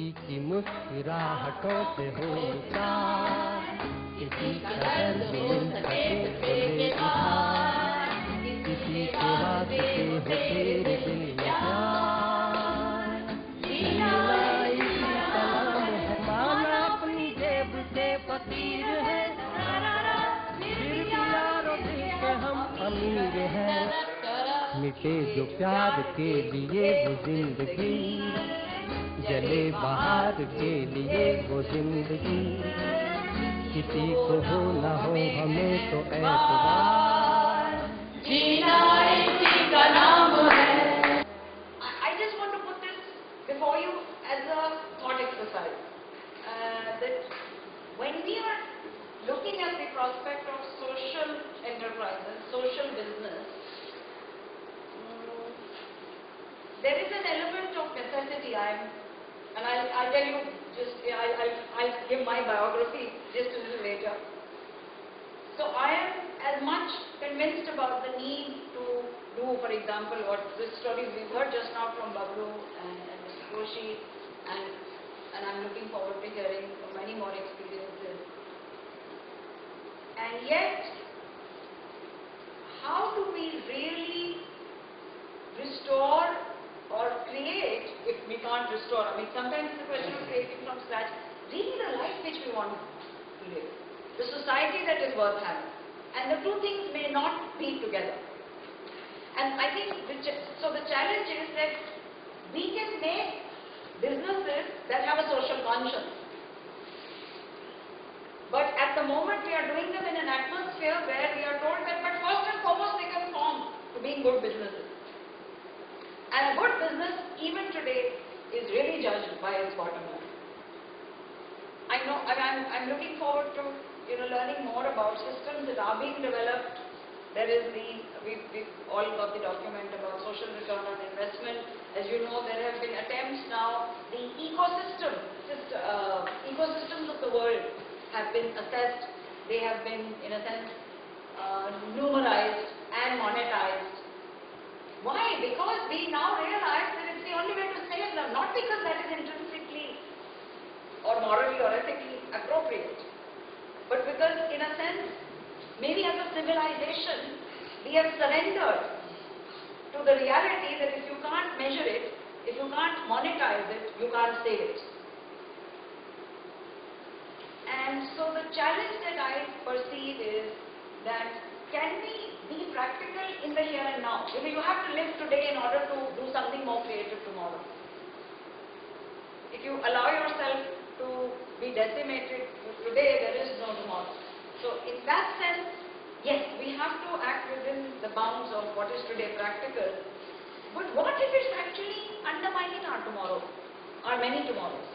किसी की मुस्कुराहटों से हो निचार, किसी का दर्द मिल सके तो ले उधार, किसी के वास्ते हो तेरे दिल में प्यार। जीना इसी का नाम है, माना अपनी जेब से फकीर है, फिर भी यारों दिल से हम अमीर हैं। मिटे जो प्यार के लिए वो जिंदगी, जले बहार के लिए वो जिंदगी, किसी को हो न हो हमें तो एतबार, जीना इसी का नाम है। I just want to put this before you as a thought exercise. That when we are looking at the prospect of social enterprises, social business, there is an element of necessity. I'll tell you just, I'll give my biography just a little later. So I am as much convinced about the need to do, for example, what this story we've heard just now from Bablu and Mr. Koshi, and I'm looking forward to hearing many more experiences. And yet, how do we really restore or create, if we can't restore? I mean, sometimes it's a question of creating from scratch, really the life which we want to live, the society that is worth having. And the two things may not be together. And I think, so the challenge is that we can make businesses that have a social conscience. But at the moment we are doing them in an atmosphere where we are told that, but first and foremost they conform to being good businesses. And a good business, even today, is really judged by its bottom line. I know, I'm looking forward to learning more about systems that are being developed. There is we've all got the document about social return on investment. As you know, there have been attempts now. The ecosystems of the world have been assessed. They have been, in a sense, numerized and monetized. Why? Because we now realize that it's the only way to save them, not because that is intrinsically or morally or ethically appropriate, but because, in a sense, maybe as a civilization, we have surrendered to the reality that if you can't measure it, if you can't monetize it, you can't save it. And so the challenge that I perceive is that can we be practical in the here and now? You have to live today in order to do something more creative tomorrow. If you allow yourself to be decimated today, there is no tomorrow. So in that sense, yes, we have to act within the bounds of what is today practical. But what if it's actually undermining our tomorrow, our many tomorrows?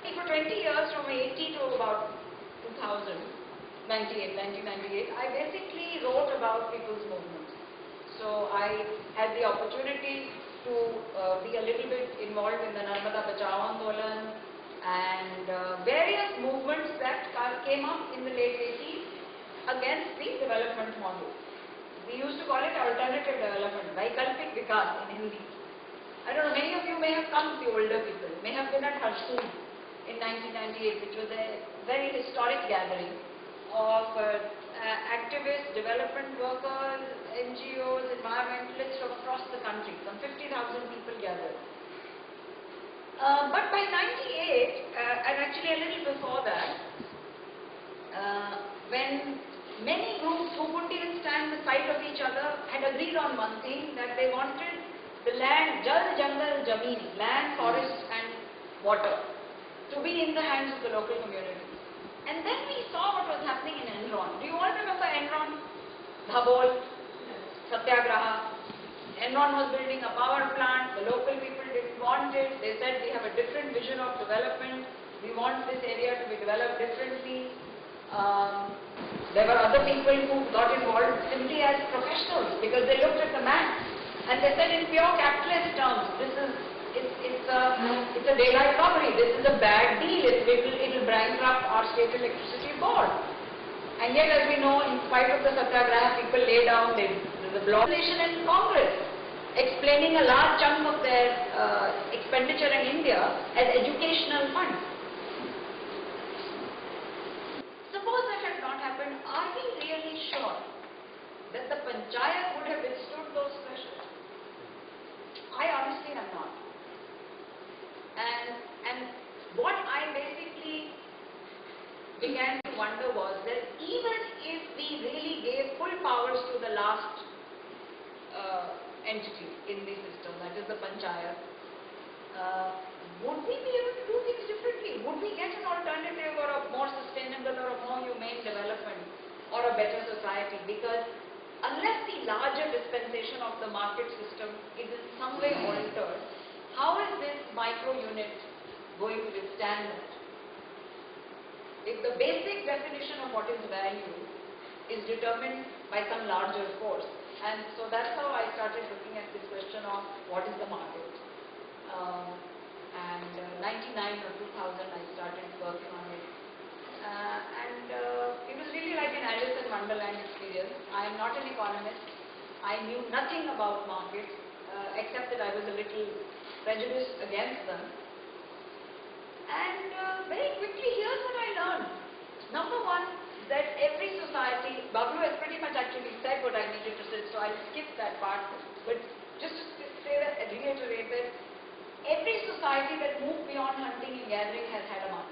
For 20 years, from 80 to about 1998, I basically wrote about people's movements. So I had the opportunity to be a little bit involved in the Narmada Bachao Andolan and various movements that came up in the late 80s against the development model. We used to call it alternative development, Vaikalpik Vikas in Hindi. I don't know, many of you may have come, the older people, may have been at Harsoon in 1998, which was a very historic gathering of activists, development workers, NGOs, environmentalists from across the country. Some 50,000 people gathered. But by 98, and actually a little before that, when many groups who couldn't even stand the sight of each other had agreed on one thing, that they wanted the land, Jal, Jangal, Jameen, land, forest and water, to be in the hands of the local community. And then we saw what was happening in Enron. Do you all remember Enron? Dhabol, Satyagraha. Enron was building a power plant. The local people didn't want it. They said we have a different vision of development. We want this area to be developed differently. There were other people who got involved simply as professionals because they looked at the math and they said in pure capitalist terms, it's a daylight robbery. This is a bad deal. It will bankrupt our state electricity board. And yet, as we know, in spite of the Satyagraha, people lay down the blockation in Congress. explaining a large chunk of their expenditure in India as educational funds. Suppose that had not happened, are we really sure that the panchayat would have withstood those pressures? I honestly am not. And what I basically began to wonder was that even if we really gave full powers to the last entity in the system, that is the panchayat, would we be able to do things differently? Would we get an alternative or a more sustainable or a more humane development or a better society? Because unless the larger dispensation of the market system is in some way altered, how is this micro unit going to withstand that? If the basic definition of what is value is determined by some larger force, and so that's how I started looking at this question of what is the market. And 99 or 2000 I started working on it. It was really like an Alice in Wonderland experience. I am not an economist. I knew nothing about markets except that I was a little prejudiced against them. And very quickly, here's what I learned. Number one, that every society, Babu has pretty much actually said what I needed to say, so I'll skip that part. But just to say that, reiterate that every society that moved beyond hunting and gathering has had a market.